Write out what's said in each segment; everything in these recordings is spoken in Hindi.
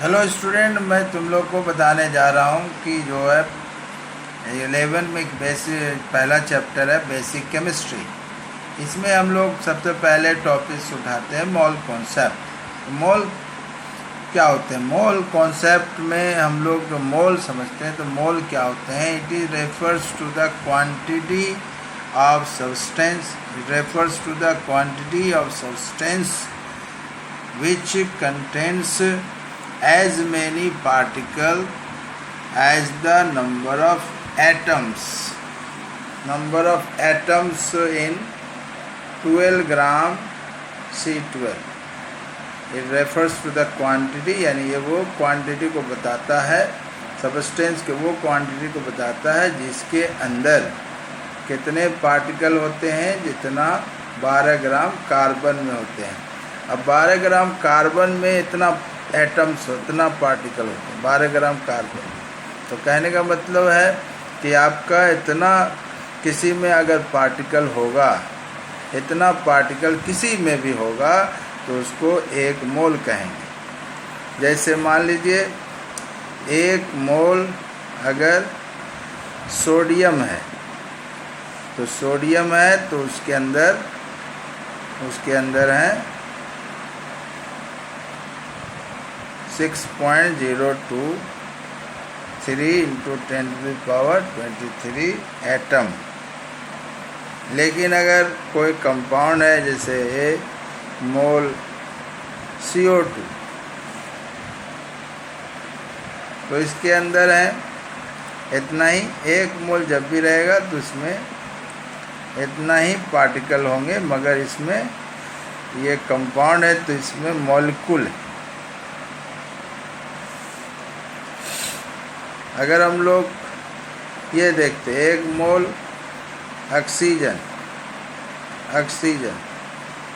हेलो स्टूडेंट, मैं तुम लोग को बताने जा रहा हूँ कि जो है 11 में एक बेसिक पहला चैप्टर है बेसिक केमिस्ट्री। इसमें हम लोग सबसे पहले टॉपिक्स उठाते हैं मोल कॉन्सेप्ट। मोल क्या होते हैं? मोल कॉन्सेप्ट में हम लोग जो मोल समझते हैं, तो मोल क्या होते हैं? It is refers to the quantity of substance which contains as many particles as the number of atoms in 12 gram C12। It refers to the quantity, यानी ये वो क्वांटिटी को बताता है, सब्सटेंस के वो क्वांटिटी को बताता है जिसके अंदर कितने पार्टिकल होते हैं, जितना 12 ग्राम कार्बन में होते हैं। अब 12 ग्राम कार्बन में इतना एटम्स, इतना पार्टिकल होते हैं 12 ग्राम कार्बन। तो कहने का मतलब है कि आपका इतना किसी में अगर पार्टिकल होगा, इतना पार्टिकल किसी में भी होगा, तो उसको एक मोल कहेंगे। जैसे मान लीजिए 1 मोल अगर सोडियम है, तो सोडियम है तो उसके अंदर है 6.023 × 10⁻23 एटम। लेकिन अगर कोई कंपाउंड है, जैसे 1 मोल CO2, तो इसके अंदर है इतना ही। 1 मोल जब भी रहेगा तो इसमें इतना ही पार्टिकल होंगे, मगर इसमें ये कंपाउंड है तो इसमें मॉलिक्यूल है। अगर हम लोग ये देखते 1 मोल ऑक्सीजन,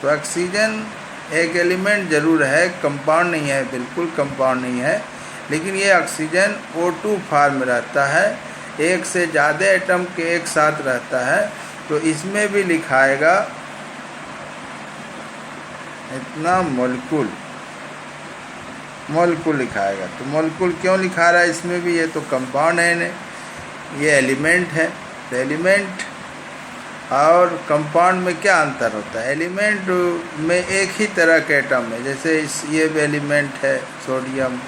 तो ऑक्सीजन एक एलिमेंट ज़रूर है, कंपाउंड नहीं है, बिल्कुल कंपाउंड नहीं है, लेकिन ये ऑक्सीजन O2 फॉर्म में रहता है, एक से ज़्यादा एटम के एक साथ रहता है। तो इसमें भी लिखाएगा इतना मॉलिक्यूल लिखाएगा। तो मॉलिक्यूल क्यों लिखा रहा है इसमें भी? ये तो कंपाउंड है, ये एलिमेंट है। तो एलिमेंट और कंपाउंड में क्या अंतर होता है? एलिमेंट में एक ही तरह के एटम है, जैसे ये भी एलिमेंट है, सोडियम,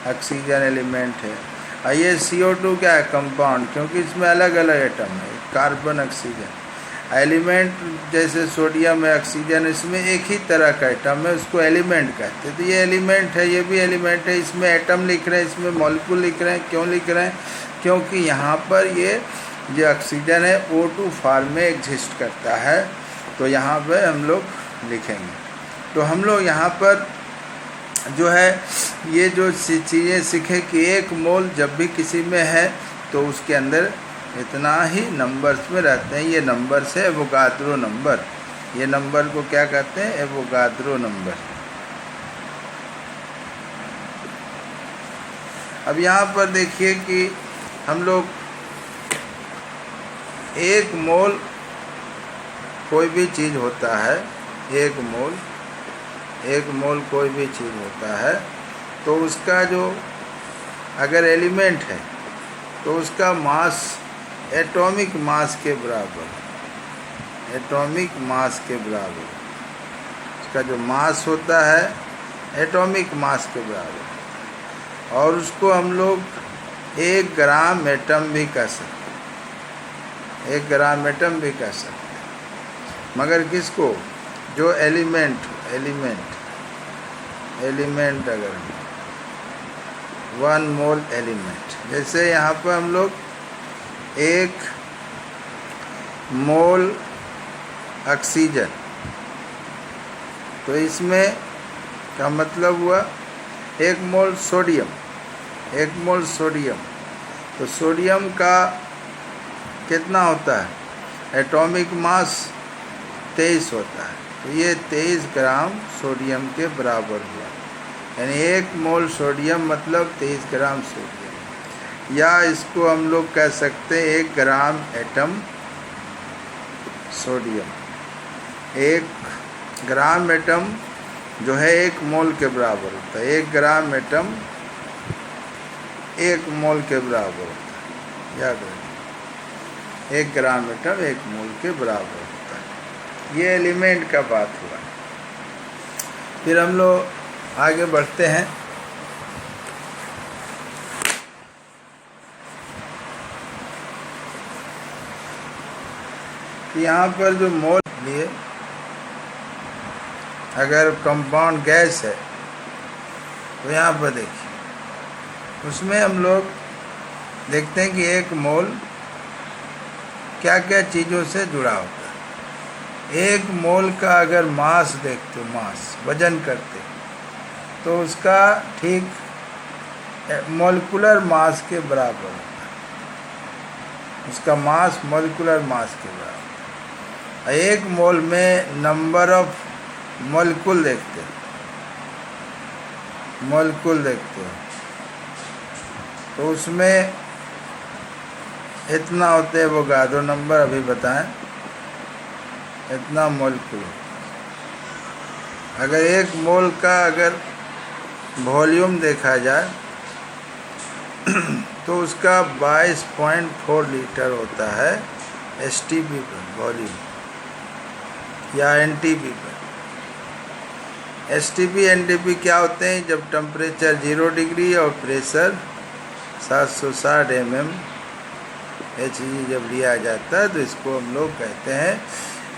ऑक्सीजन एलिमेंट है, और ये CO2 क्या है? कंपाउंड, क्योंकि इसमें अलग अलग एटम है, कार्बन, ऑक्सीजन। एलिमेंट जैसे सोडियम है, ऑक्सीजन, इसमें एक ही तरह का एटम है, उसको एलिमेंट कहते हैं। तो ये एलिमेंट है, ये भी एलिमेंट है, इसमें एटम लिख रहे हैं, इसमें मॉलिक्यूल लिख रहे हैं। क्यों लिख रहे हैं? क्योंकि यहाँ पर ये जो ऑक्सीजन है O2 फॉर्म में एग्जिस्ट करता है, तो यहाँ पर हम लोग लिखेंगे। तो हम लोग यहाँ पर जो है ये जो चीज़ें सीखें कि 1 मोल जब भी किसी में है तो उसके अंदर इतना ही नंबर्स में रहते हैं। ये नंबर्स है एवोगाद्रो नंबर। ये नंबर को क्या कहते हैं? Avogadro number. अब यहाँ पर देखिए कि हम लोग 1 मोल कोई भी चीज़ होता है, 1 मोल कोई भी चीज़ होता है, तो उसका जो अगर एलिमेंट है तो उसका मास एटॉमिक मास के बराबर, उसका जो मास होता है एटॉमिक मास के बराबर। और उसको हम लोग 1 ग्राम एटम भी कह सकते हैं, मगर किसको? जो एलिमेंट अगर 1 मोल एलिमेंट, जैसे यहाँ पर हम लोग 1 मोल ऑक्सीजन, तो इसमें क्या मतलब हुआ? 1 मोल सोडियम, तो सोडियम का कितना होता है? एटॉमिक मास 23 होता है, तो ये 23 ग्राम सोडियम के बराबर हुआ। यानी 1 मोल सोडियम मतलब 23 ग्राम सोडियम। या इसको हम लोग कह सकते हैं 1 gram atom sodium. 1 gram atom जो है 1 मोल के बराबर होता है। 1 ग्राम एटम 1 मोल के बराबर होता है, याद रखिए 1 ग्राम एटम 1 मोल के बराबर होता है। ये एलिमेंट का बात हुआ। फिर हम लोग आगे बढ़ते हैं। यहाँ पर जो मोल लिए, अगर कंपाउंड गैस है तो यहाँ पर देखिए, उसमें हम लोग देखते हैं कि 1 मोल क्या क्या चीज़ों से जुड़ा होता है। 1 मोल का अगर मास देखते हो, मास वजन करते तो उसका ठीक मॉलिक्यूलर मास के बराबर होता है। उसका मास मॉलिक्यूलर मास के बराबर। 1 मोल में नंबर ऑफ मॉलिक्यूल देखते हो, मॉलिक्यूल देखते हो तो उसमें इतना होते हैं, वो गादो नंबर अभी बताएं, इतना मॉलिक्यूल। अगर 1 मोल का अगर वॉल्यूम देखा जाए तो उसका 22.4 लीटर होता है एसटीपी पर वॉल्यूम या एनटीपी पर। एसटीपी एनटीपी क्या होते हैं? जब टेम्परेचर 0 डिग्री और प्रेशर 760 mmHg जब लिया जाता है तो इसको हम लोग कहते हैं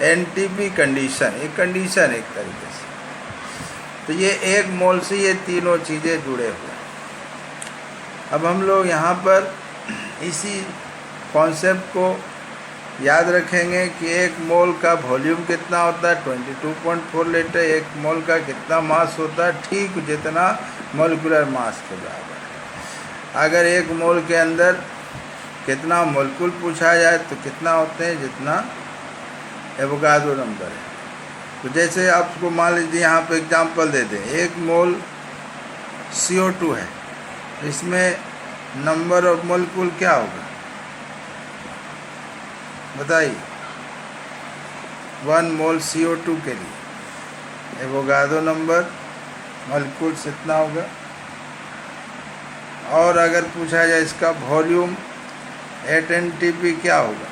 एनटीपी कंडीशन। एक कंडीशन एक तरीके से। तो ये 1 मोल से ये तीनों चीज़ें जुड़े हुए हैं। अब हम लोग यहाँ पर इसी कॉन्सेप्ट को याद रखेंगे कि 1 मोल का वॉल्यूम कितना होता है, 22.4 लीटर। 1 मोल का कितना मास होता है, ठीक जितना मॉलिक्यूलर मास के बराबर है। अगर 1 मोल के अंदर कितना मॉलिक्यूल पूछा जाए तो कितना होते हैं, जितना एवोगाड्रो नंबर है। तो जैसे आपको मान लीजिए यहाँ पे एग्जांपल दे दें, 1 मोल CO2 है, इसमें नंबर ऑफ मॉलिक्यूल क्या होगा बताइए? 1 मोल CO2 के लिए एवोगाड्रो नंबर मॉलिक्यूल्स इतना होगा। और अगर पूछा जाए इसका वॉल्यूम 8 एनटीपी क्या होगा,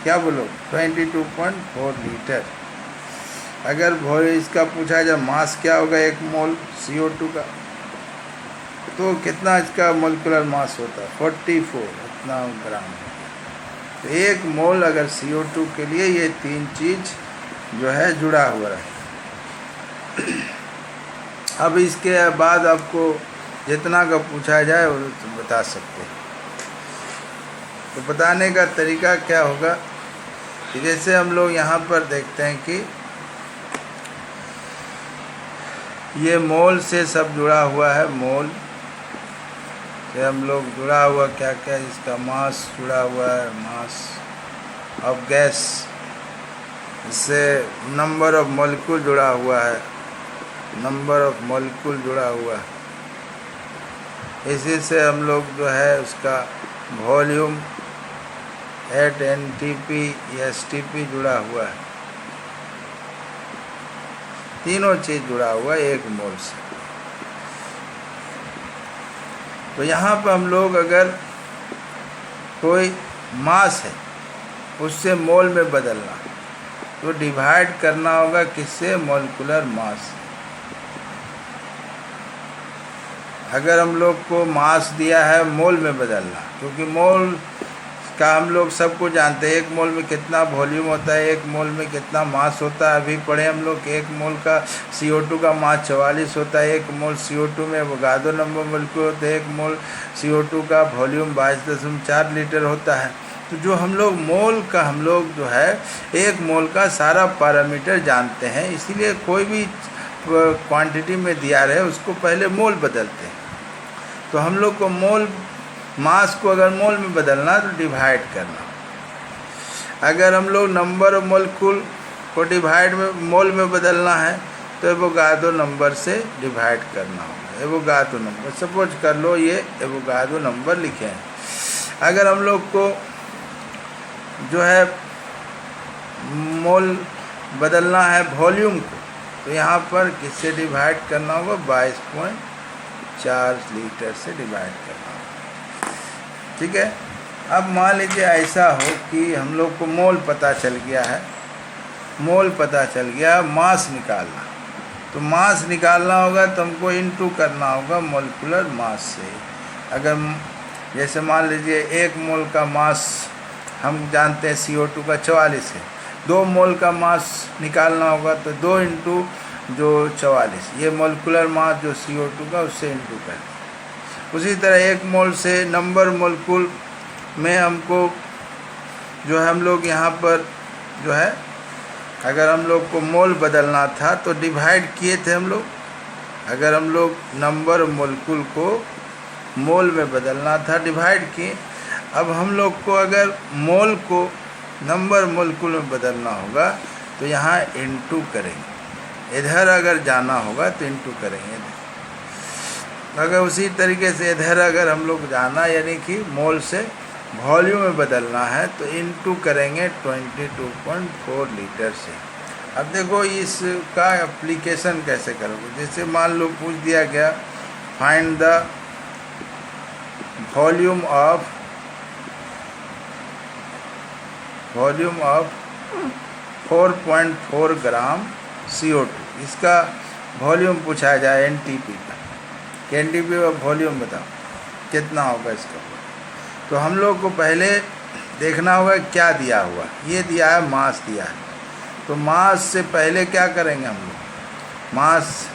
क्या बोलो? 22.4 लीटर। अगर इसका पूछा जाए मास क्या होगा 1 मोल CO2 का, तो कितना इसका मॉलिक्यूलर मास होता है? 44 इतना ग्राम। तो 1 मोल अगर CO2 के लिए ये 3 चीज़ जो है जुड़ा हुआ है। अब इसके बाद आपको जितना का पूछा जाए वो बता सकते हैं। तो बताने का तरीका क्या होगा कि जैसे हम लोग यहाँ पर देखते हैं कि ये मोल से सब जुड़ा हुआ है। मोल से हम लोग जुड़ा हुआ क्या क्या, इसका मास जुड़ा हुआ है, मास ऑफ गैस। इससे नंबर ऑफ मॉलिक्यूल जुड़ा हुआ है, नंबर ऑफ मॉलिक्यूल जुड़ा हुआ है। इसी से हम लोग जो है उसका वॉल्यूम 8 एनटीपी या एसटीपी जुड़ा हुआ है। तीनों चीज़ जुड़ा हुआ है 1 मोल से। तो यहाँ पर हम लोग अगर कोई मास है उससे मोल में बदलना तो डिवाइड करना होगा किससे? Molecular mass. अगर हम लोग को मास दिया है मोल में बदलना, क्योंकि मोल का हम लोग सबको जानते हैं 1 मोल में कितना वॉल्यूम होता है, 1 मोल में कितना मास होता है। अभी पढ़े हम लोग 1 मोल का CO2 का मास 44 होता है। 1 मोल CO2 में एवोगाड्रो नंबर मॉलिक्यूल होते हैं। 1 मोल CO2 का वॉल्यूम 22.4 लीटर होता है। तो जो हम लोग मोल का हम लोग जो है 1 मोल का सारा पैरामीटर जानते हैं, इसीलिए कोई भी क्वांटिटी में दिया रहे उसको पहले मोल बदलते हैं। तो हम लोग को मोल मास को अगर मोल में बदलना तो डिवाइड करना। अगर हम लोग नंबर ऑफ मॉलिक्यूल को डिवाइड में मोल में बदलना है तो एवोगाड्रो नंबर से डिवाइड करना होगा। एवोगाड्रो नंबर, सपोज कर लो ये एवोगाड्रो नंबर लिखे हैं। अगर हम लोग को जो है मोल बदलना है वॉल्यूम को, तो यहाँ पर किससे डिवाइड करना होगा? 22.4 लीटर से डिवाइड करना होगा। ठीक है। अब मान लीजिए ऐसा हो कि हम लोग को मोल पता चल गया है, मोल पता चल गया, मास निकालना। तो मास निकालना होगा तो हमको इनटू करना होगा मोलिकुलर मास से। अगर जैसे मान लीजिए 1 मोल का मास हम जानते हैं CO2 का 44 है, 2 मोल का मास निकालना होगा तो 2 इंटू जो 44, ये मोलिकुलर मास जो CO2 का उससे इंटू कर। उसी तरह 1 मोल से नंबर मोलिकुल में हमको जो है हम लोग यहाँ पर जो है अगर हम लोग को मोल बदलना था तो डिवाइड किए थे हम लोग। अगर हम लोग नंबर मोलिकुल को मोल में बदलना था डिवाइड किए। अब हम लोग को अगर मोल को नंबर मोलिकुल में बदलना होगा तो यहाँ इंटू करेंगे। इधर अगर जाना होगा तो इंटू करेंगे। अगर उसी तरीके से इधर अगर हम लोग जाना यानी कि मोल से वॉल्यूम में बदलना है तो इनटू करेंगे 22.4 लीटर से। अब देखो इसका एप्लीकेशन कैसे करोगे। जैसे मान लो पूछ दिया गया find the volume of 4.4 gram CO2, इसका वॉल्यूम पूछा जाए NTP का, कि NTP का वॉल्यूम बताओ कितना होगा इसका। तो हम लोग को पहले देखना होगा क्या दिया हुआ, ये दिया है मास दिया है। तो मास से पहले क्या करेंगे हम लोग, मास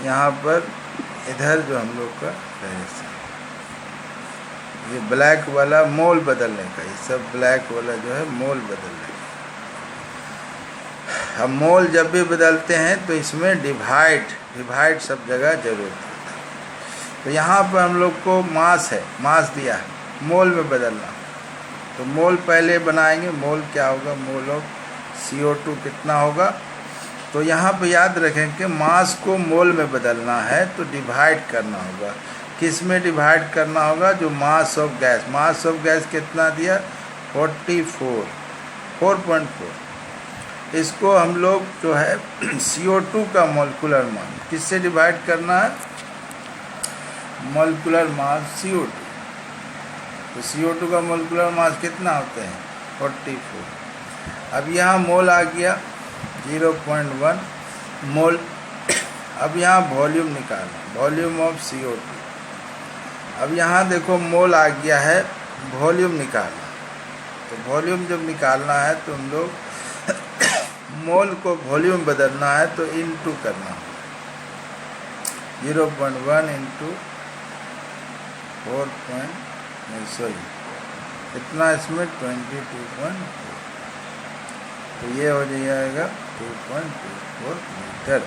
यहाँ पर इधर जो हम लोग का पहले से ये ब्लैक वाला मोल बदलने का, ये सब ब्लैक वाला जो है मोल बदलने का। हम मोल जब भी बदलते हैं तो इसमें डिवाइड सब जगह जरूरत है। तो यहाँ पर हम लोग को मास है, मास दिया है, मोल में बदलना। तो मोल पहले बनाएंगे, मोल क्या होगा, मोल ऑफ CO2 कितना होगा। तो यहाँ पे याद रखें कि मास को मोल में बदलना है तो डिवाइड करना होगा। किस में डिवाइड करना होगा, जो mass of gas, mass of gas कितना दिया 4.4। इसको हम लोग जो है CO2 का मोलिकुलर मास किससे डिवाइड करना है, मोलिकुलर मास CO2। तो CO2 का मोलिकुलर मास कितना होते हैं 44। अब यहाँ मोल आ गया 0.1 मोल। अब यहाँ वॉल्यूम निकालना, वॉल्यूम ऑफ CO2। अब यहाँ देखो मोल आ गया है, वॉल्यूम निकालना। तो वॉल्यूम जब निकालना है तो हम लोग मोल को वॉल्यूम बदलना है तो इनटू करना, 0.1 इंटू 4. इतना इसमें 22.4, तो ये हो जाएगा 2.24 लीटर।